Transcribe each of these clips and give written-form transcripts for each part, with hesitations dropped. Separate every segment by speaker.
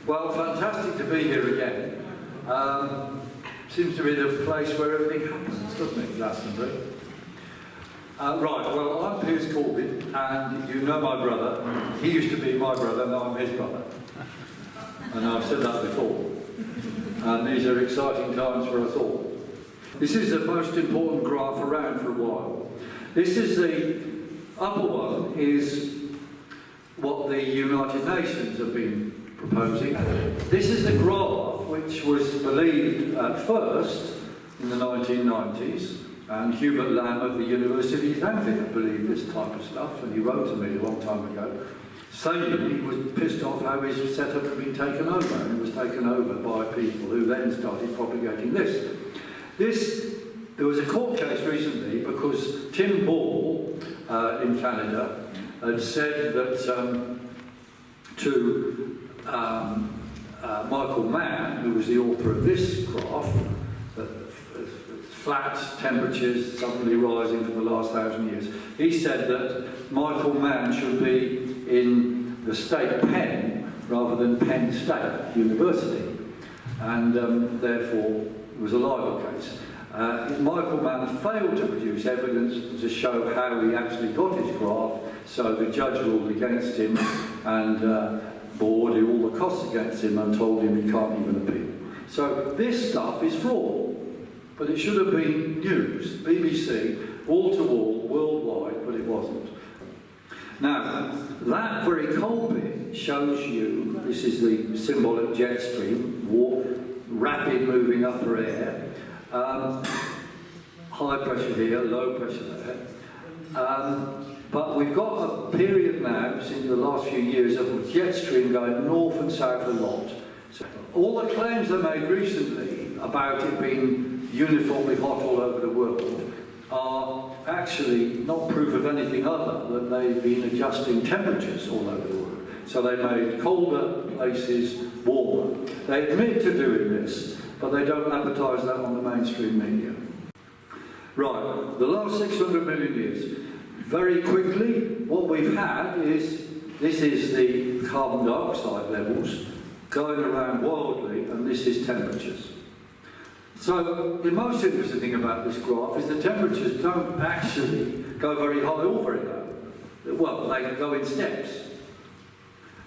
Speaker 1: Well, fantastic to be here again. Seems to be the place where everything happens, doesn't it, Glastonbury? Right, well, I'm Piers Corbyn, and you know my brother. He used to be my brother, now I'm his brother. And I've said that before. And these are exciting times for us all. This is the most important graph around for a while. This is the upper one, is what the United Nations have been proposing. This is the graph which was believed at first in the 1990s, and Hubert Lamb of the University of Stanford believed this type of stuff, and he wrote to me a long time ago saying he was pissed off how his setup had been taken over, and it was taken over by people who then started propagating this. There was a court case recently because Tim Ball in Canada had said that to Michael Mann, who was the author of this graph, that flat temperatures suddenly rising for the last 1,000 years, he said that Michael Mann should be in the state Penn rather than Penn State University, and therefore it was a libel case. Michael Mann failed to produce evidence to show how he actually got his graph, so the judge ruled against him and awarded all the costs against him and told him he can't even appeal. So this stuff is fraud, but it should have been news, BBC, wall-to-wall, worldwide, but it wasn't. Now, that very cold bit shows you, this is the symbolic jet stream, rapid moving upper air, high pressure here, low pressure there. But we've got a period now, since the last few years, of a jet stream going north and south a lot. So all the claims they made recently about it being uniformly hot all over the world are actually not proof of anything other than they've been adjusting temperatures all over the world. So they made colder places warmer. They admit to doing this, but they don't advertise that on the mainstream media. Right, the last 600 million years. Very quickly, what we've had is, this is the carbon dioxide levels going around wildly, and this is temperatures. So the most interesting thing about this graph is the temperatures don't actually go very high or very low. Well, they go in steps.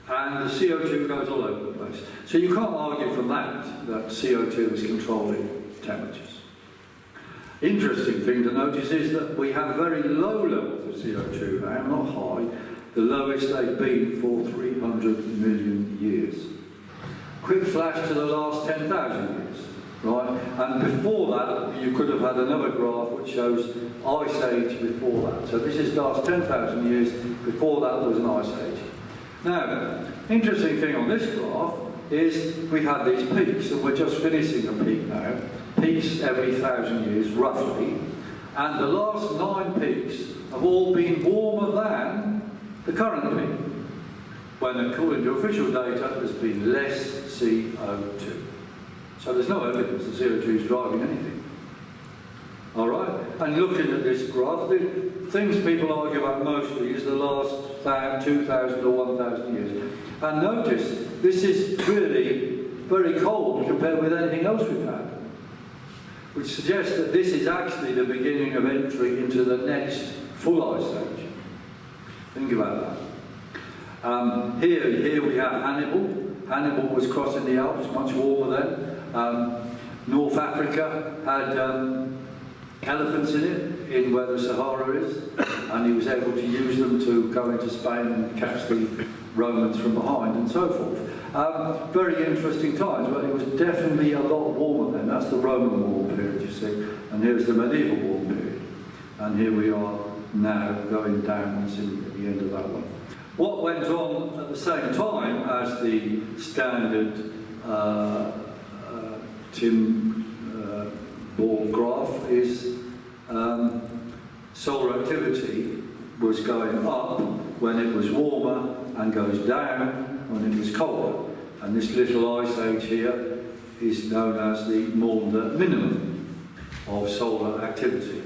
Speaker 1: And the CO2 goes all over the place. So you can't argue from that CO2 is controlling temperatures. Interesting thing to notice is that we have very low levels of CO2 now, not high, the lowest they've been for 300 million years. Quick flash to the last 10,000 years. Right? And before that, you could have had another graph which shows ice age before that. So this is last 10,000 years, before that was an ice age. Now, interesting thing on this graph is we've had these peaks, and we're just finishing a peak now. Peaks every 1,000 years, roughly. And the last 9 peaks have all been warmer than the current peak, when according to official data, there's been less CO2. So there's no evidence that CO2 is driving anything. All right? And looking at this graph, the things people argue about mostly is the last 2,000 or 1,000 years. And notice, this is really very cold compared with anything else we've had, which suggests that this is actually the beginning of entry into the next full ice age. Think about that. Here we have Hannibal. Hannibal was crossing the Alps, much warmer then. North Africa had elephants in it, in where the Sahara is, and he was able to use them to go into Spain and catch the Romans from behind and so forth. Very interesting times, but it was definitely a lot warmer then. That's the Roman warm period, you see, and here's the medieval warm period. And here we are now going downwards at the end of that one. What went on at the same time as the standard Tim Ball graph is solar activity was going up when it was warmer and goes down when it was colder. And this little ice age here is known as the Maunder minimum of solar activity.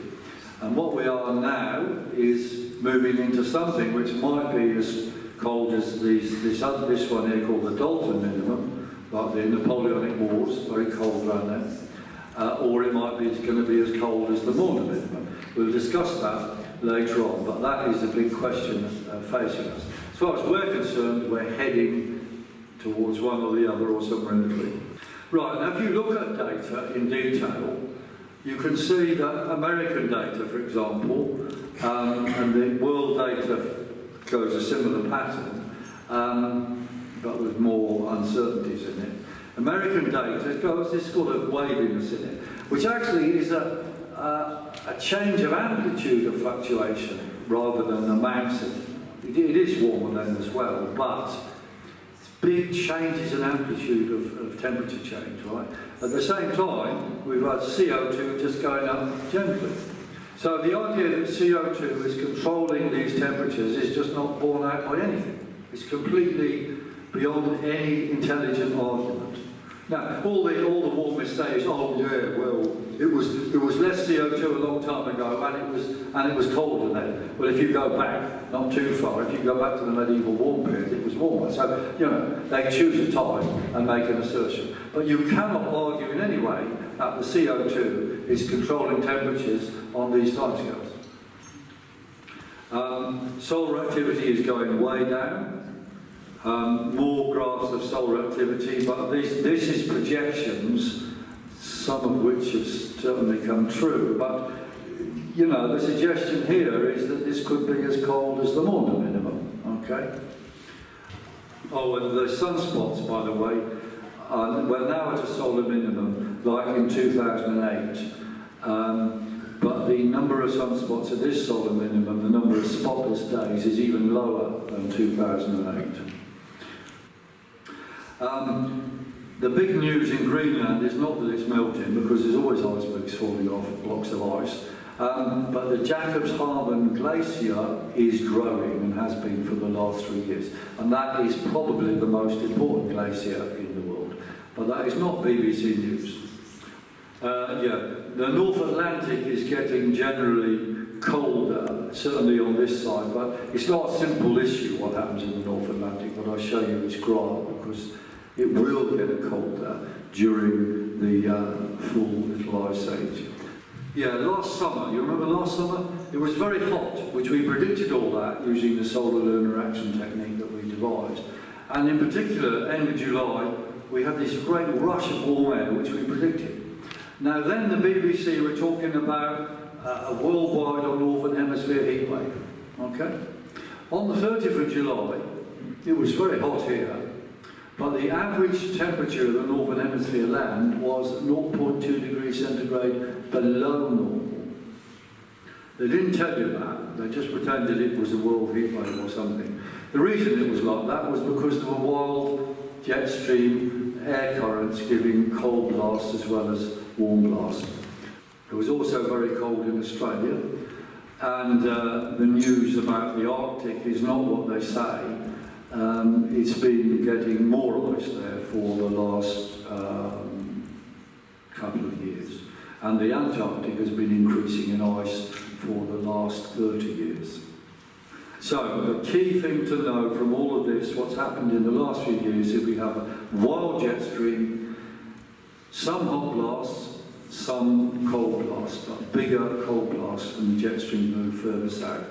Speaker 1: And what we are now is moving into something which might be as cold as this one here called the Dalton minimum, like the Napoleonic Wars, very cold around there. Or it might be going to be as cold as the morning minimum. We'll discuss that later on, but that is the big question facing us. As far as we're concerned, we're heading towards one or the other or somewhere in between. Right, now if you look at data in detail, you can see that American data, for example, and the world data goes a similar pattern, but with more uncertainties in it. American data goes this sort of waviness in it, which actually is a change of amplitude of fluctuation rather than amounts of. It is warmer then as well, but it's big changes in amplitude of temperature change, right? At the same time, we've had CO2 just going up gently. So the idea that CO2 is controlling these temperatures is just not borne out by anything. It's completely beyond any intelligent argument. Now, all the warmists say is, oh yeah, well, it was less CO2 a long time ago, and it was colder then. Well, if you go back not too far, if you go back to the medieval warm period, it was warmer. So you know they choose a time and make an assertion, but you cannot argue in any way that the CO2 is controlling temperatures on these timescales. Solar activity is going way down. More graphs of solar activity, but this is projections, some of which have certainly come true. But, you know, the suggestion here is that this could be as cold as the morning minimum, okay? Oh, and the sunspots, by the way, we're now at a solar minimum, like in 2008. But the number of sunspots at this solar minimum, the number of spotless days, is even lower than 2008. The big news in Greenland is not that it's melting, because there's always icebergs falling off, blocks of ice. But the Jacobshavn Glacier is growing and has been for the last 3 years. And that is probably the most important glacier in the world. But that is not BBC News. The North Atlantic is getting generally colder, certainly on this side, but it's not a simple issue what happens in the North Atlantic, but I'll show you this graph because it will get colder during the full little ice age. Yeah, last summer, you remember last summer? It was very hot, which we predicted all that using the solar lunar action technique that we devised. And in particular, end of July, we had this great rush of warm air, which we predicted. Now then the BBC were talking about a worldwide or Northern Hemisphere heat wave, okay? On the 30th of July, it was very hot here, but the average temperature of the Northern Hemisphere land was 0.2 degrees centigrade below normal. They didn't tell you that, they just pretended it was a world heat wave or something. The reason it was like that was because there were wild jet stream air currents giving cold blasts as well as warm blasts. It was also very cold in Australia, and the news about the Arctic is not what they say. It's been getting more ice there for the last couple of years, and the Antarctic has been increasing in ice for the last 30 years. So the key thing to know from all of this, what's happened in the last few years, is we have a wild jet stream, some hot blasts, some cold blasts, but bigger cold blasts, and the jet stream move further south.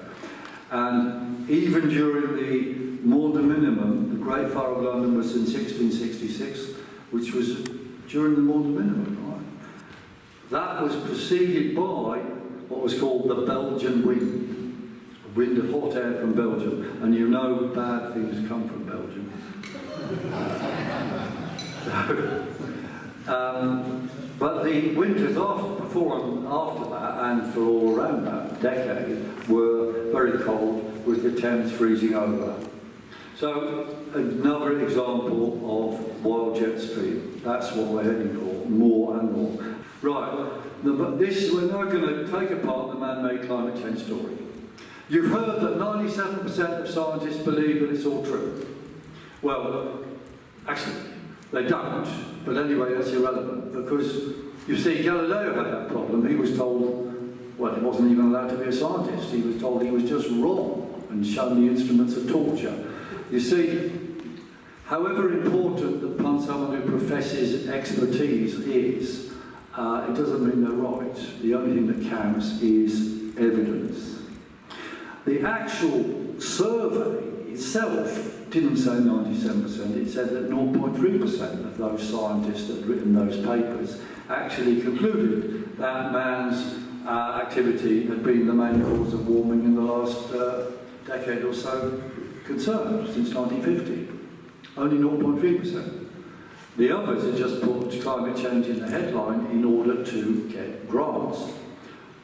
Speaker 1: And even during the Maunder minimum, the Great Fire of London was in 1666, which was during the Maunder minimum, right? That was preceded by what was called the Belgian wind, a wind of hot air from Belgium, and you know bad things come from Belgium. But the winters before and after that, and for all around that decade, were very cold, with the Thames freezing over. So another example of wild jet stream. That's what we're heading for, more and more. Right, but we're now going to take apart the man-made climate change story. You've heard that 97% of scientists believe that it's all true. Well, actually, they don't, but anyway, that's irrelevant, because you see, Galileo had that problem. He was told, well, he wasn't even allowed to be a scientist. He was told he was just wrong and shown the instruments of torture. You see, however important the upon someone who professes expertise is, it doesn't mean they're right. The only thing that counts is evidence. The actual survey itself didn't say 97%, it said that 0.3% of those scientists that had written those papers actually concluded that man's activity had been the main cause of warming in the last decade or so concerned, since 1950. Only 0.3%. The others had just put climate change in the headline in order to get grants.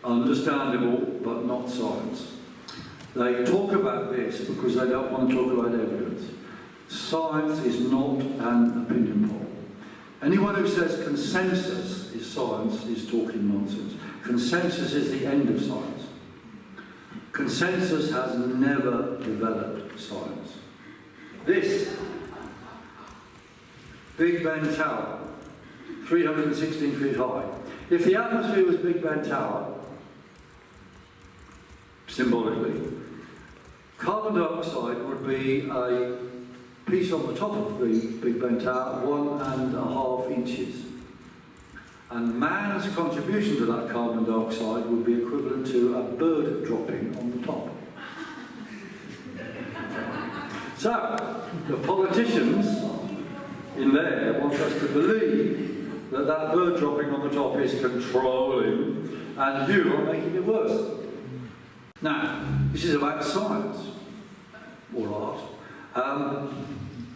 Speaker 1: Understandable, but not science. They talk about this because they don't want to talk about evidence. Science is not an opinion poll. Anyone who says consensus is science is talking nonsense. Consensus is the end of science. Consensus has never developed science. This Big Ben Tower, 316 feet high. If the atmosphere was Big Ben Tower, symbolically, carbon dioxide would be a piece on the top of the Big Ben Tower, 1.5 inches. And man's contribution to that carbon dioxide would be equivalent to a bird dropping on the top. So, the politicians in there want us to believe that that bird dropping on the top is controlling, and you are making it worse. Now, this is about science, or art.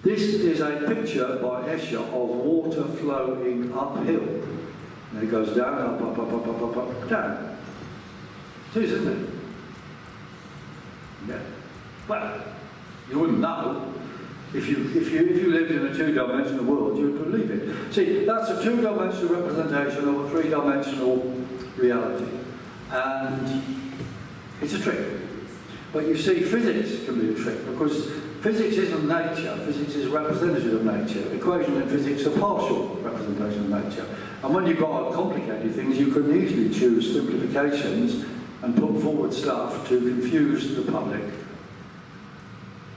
Speaker 1: This is a picture by Escher of water flowing uphill. And it goes down, up, down. It is, isn't it? Yeah. Well, you wouldn't know. If you lived in a two-dimensional world, you would believe it. See, that's a two-dimensional representation of a three-dimensional reality. And it's a trick. But you see, physics can be a trick, because physics isn't nature, physics is representative of nature. Equations in physics are partial representation of nature. And when you've got complicated things, you can easily choose simplifications and put forward stuff to confuse the public,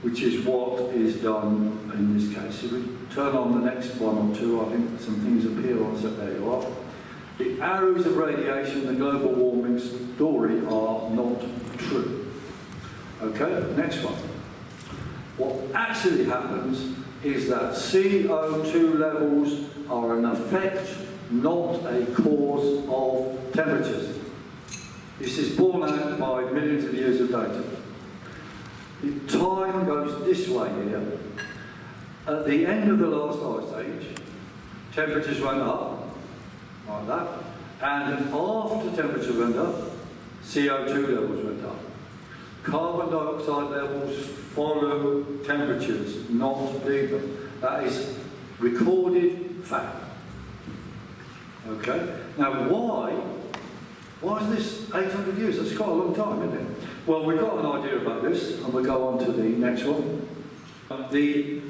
Speaker 1: which is what is done in this case. If we turn on the next one or two, I think some things appear on, so there you are. The arrows of radiation, the global warming story, are not true. Okay, next one. What actually happens is that CO2 levels are an effect, not a cause of temperatures. This is borne out by millions of years of data. The time goes this way here. At the end of the last ice age, temperatures went up, like that, and after temperatures went up, CO2 levels went up. Carbon dioxide levels follow temperatures, not lead them. That is recorded fact. Okay? Now why is this 800 years? That's quite a long time, isn't it? Well, we've got an idea about this, and we'll go on to the next one. The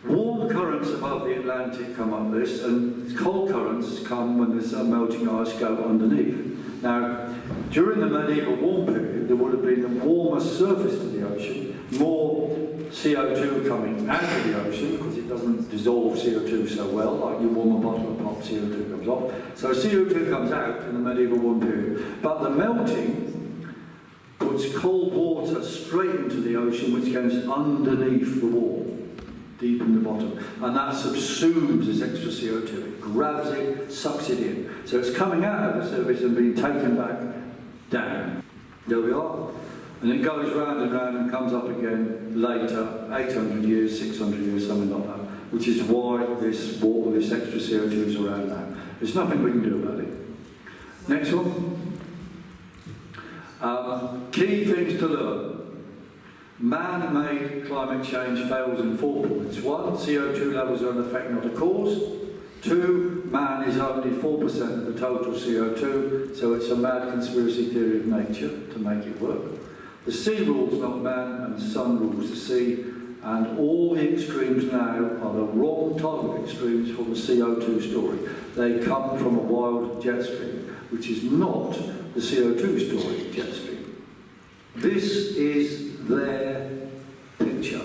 Speaker 1: warm currents above the Atlantic come up this, and cold currents come when there's melting ice go underneath. Now, during the medieval warm period, there would have been a warmer surface to the ocean, more CO2 coming out of the ocean, because it doesn't dissolve CO2 so well, like you warm a bottle of pop, CO2 comes off. So CO2 comes out in the medieval warm period. But the melting puts cold water straight into the ocean, which goes underneath the wall, deep in the bottom. And that subsumes this extra CO2. It grabs it, sucks it in. So it's coming out of the surface and being taken back down. There we are. And it goes round and round and comes up again later, 800 years, 600 years, something like that, which is why this water, this extra CO2 is around now. There's nothing we can do about it. Next one. Key things to learn. Man-made climate change fails in 4 points. 1, CO2 levels are an effect, not a cause. 2, man is only 4% of the total CO2, so it's a mad conspiracy theory of nature to make it work. The sea rules not man, and the sun rules the sea, and all the extremes now are the wrong type of extremes for the CO2 story. They come from a wild jet stream, which is not the CO2 story jet stream. This is their picture.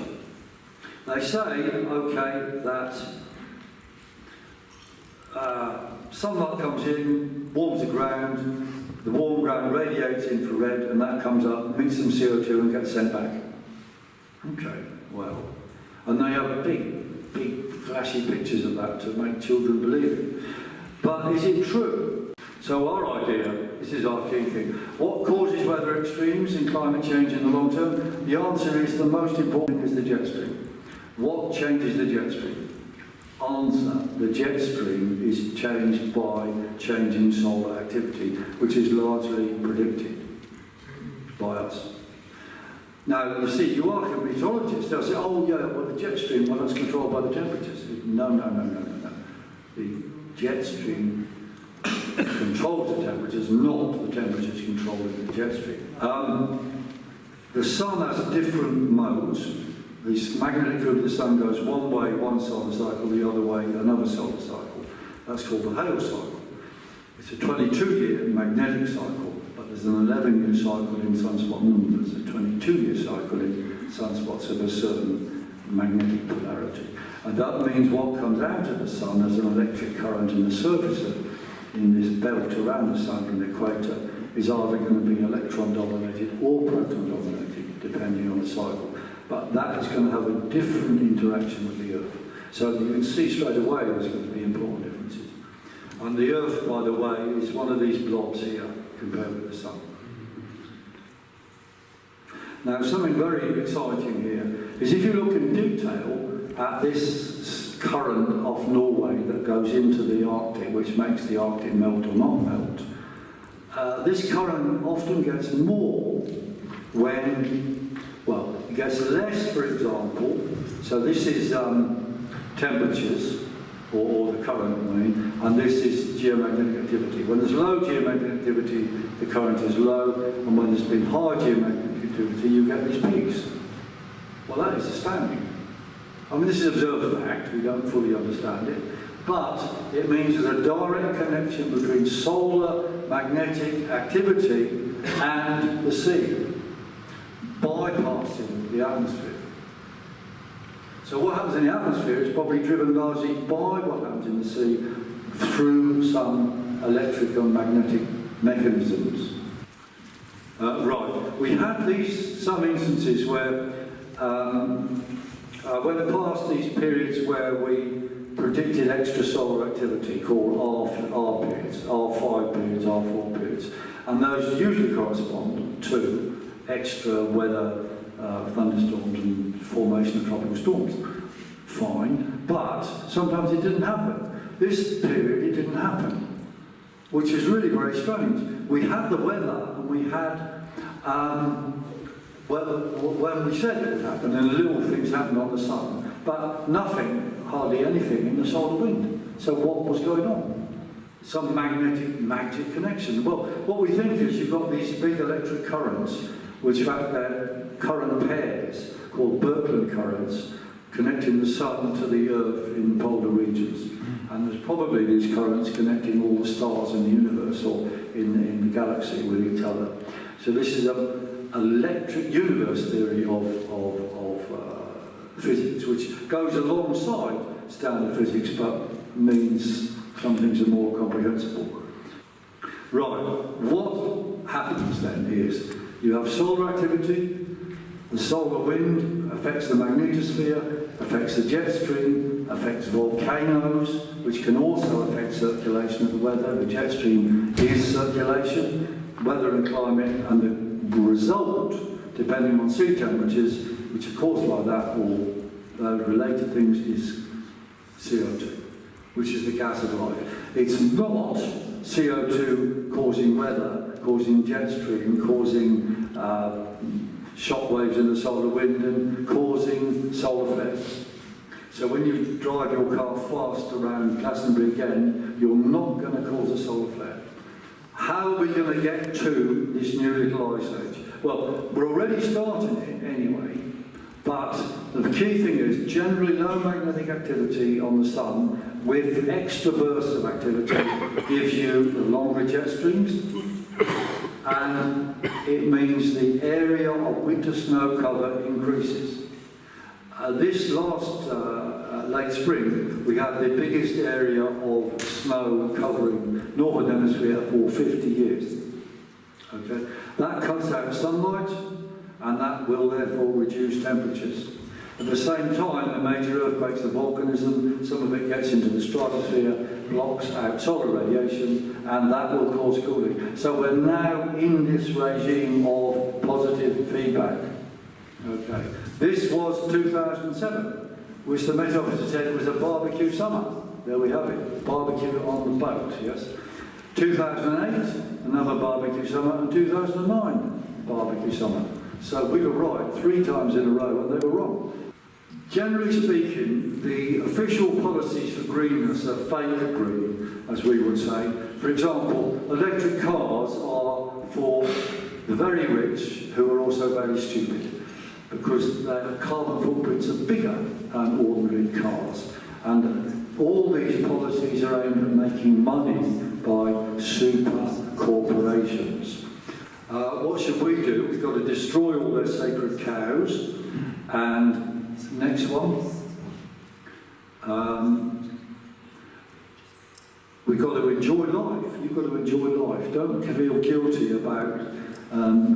Speaker 1: They say, okay, that sunlight comes in, warms the ground, the warm ground radiates infrared, and that comes up, meets some CO2 and gets sent back. Okay, well, and they have big flashy pictures of that to make children believe it. But is it true? So our idea, this is our key thing, what causes weather extremes in climate change in the long term? The answer is the most important is the jet stream. What changes the jet stream? Answer, the jet stream is changed by changing solar activity, which is largely predicted by us. Now, you see, you ask a meteorologist, they'll say, oh yeah, well the jet stream, well that's controlled by the temperatures. No. The jet stream controls the temperatures, not the temperatures controlling the jet stream. The sun has different modes. The magnetic field of the sun goes one way, one solar cycle, the other way, another solar cycle. That's called the Hale cycle. It's a 22-year magnetic cycle, but there's an 11-year cycle in sunspot moon. There's a 22-year cycle in sunspots of a certain magnetic polarity. And that means what comes out of the sun as an electric current in the surface in this belt around the sun from the equator is either going to be electron-dominated or proton-dominated, depending on the cycle. But that is going to have a different interaction with the Earth. So you can see straight away there's going to be important differences. And the Earth, by the way, is one of these blobs here compared with the Sun. Now, something very exciting here is if you look in detail at this current off Norway that goes into the Arctic, which makes the Arctic melt or not melt, this current often gets more when, well, it gets less, for example, so this is temperatures, or the current, I mean, and this is geomagnetic activity. When there's low geomagnetic activity, the current is low, and when there's been high geomagnetic activity, you get these peaks. Well, that is astounding. I mean, this is observed fact, we don't fully understand it, but it means there's a direct connection between solar magnetic activity and the sea, bypassing the atmosphere. So what happens in the atmosphere is probably driven largely by what happens in the sea through some electric and magnetic mechanisms. Right, we had some instances where went past these periods where we predicted extrasolar activity called R periods, R5 periods, R4 periods, and those usually correspond to extra weather, thunderstorms and formation of tropical storms. Fine, but sometimes it didn't happen. This period it didn't happen, which is really very strange. We had the weather and we had when we said it would happen, and little things happened on the sun, but nothing, hardly anything in the solar wind. So what was going on? Some magnetic connection. Well, what we think is you've got these big electric currents, which in fact they're current pairs called Birkeland currents, connecting the sun to the Earth in polar regions. And there's probably these currents connecting all the stars in the universe or in the galaxy with each other. So this is an electric universe theory of physics, which goes alongside standard physics but means some things are more comprehensible. Right, what happens then is you have solar activity, the solar wind affects the magnetosphere, affects the jet stream, affects volcanoes, which can also affect circulation of the weather. The jet stream is circulation, weather and climate, and the result, depending on sea temperatures, which are caused by that or related things, is CO2, which is the gas of life. It's not CO2 causing weather, causing jet stream, causing shock waves in the solar wind and causing solar flares. So when you drive your car fast around Glastonbury again, you're not going to cause a solar flare. How are we going to get to this new little ice age? Well, we're already starting it anyway, but the key thing is generally low magnetic activity on the sun with extra bursts of activity gives you the longer jet streams, and it means the area of winter snow cover increases. This last late spring, we had the biggest area of snow covering Northern Hemisphere for 50 years. Okay? That cuts out sunlight, and that will therefore reduce temperatures. At the same time, the major earthquakes and volcanism, some of it gets into the stratosphere, blocks out solar radiation, and that will cause cooling. So we're now in this regime of positive feedback. Okay. This was 2007, which the Met Office said was a barbecue summer. There we have it, barbecue on the boat, yes. 2008, another barbecue summer, and 2009, barbecue summer. So we were right 3 times in a row, and they were wrong. Generally speaking, the official policies for greenness are fake green, as we would say. For example, electric cars are for the very rich, who are also very stupid, because their carbon footprints are bigger than ordinary cars. And all these policies are aimed at making money by super corporations. What should we do? We've got to destroy all their sacred cows. And next one. We've got to enjoy life. You've got to enjoy life. Don't feel guilty about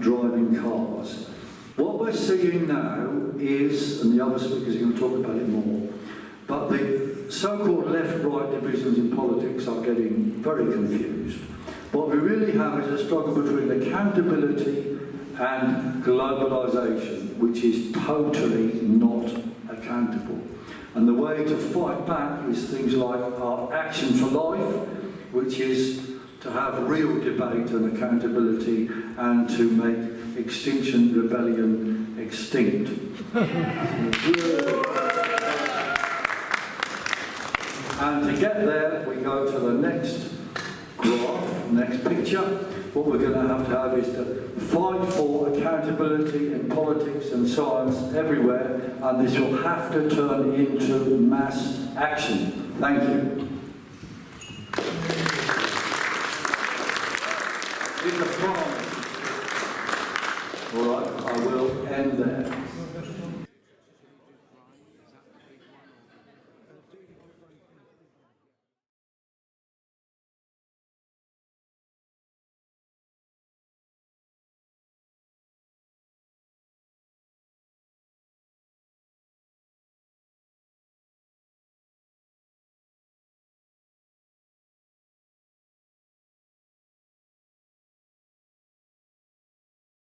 Speaker 1: driving cars. What we're seeing now is, and the other speakers are going to talk about it more, but the so-called left-right divisions in politics are getting very confused. What we really have is a struggle between accountability and globalisation, which is totally not accountable. And the way to fight back is things like our Action for Life, which is to have real debate and accountability and to make Extinction Rebellion extinct. And to get there, we go to the next graph, next picture. What we're going to have is to fight for accountability in politics and science everywhere, and this will have to turn into mass action. Thank you. It's a promise. All right, I will end there.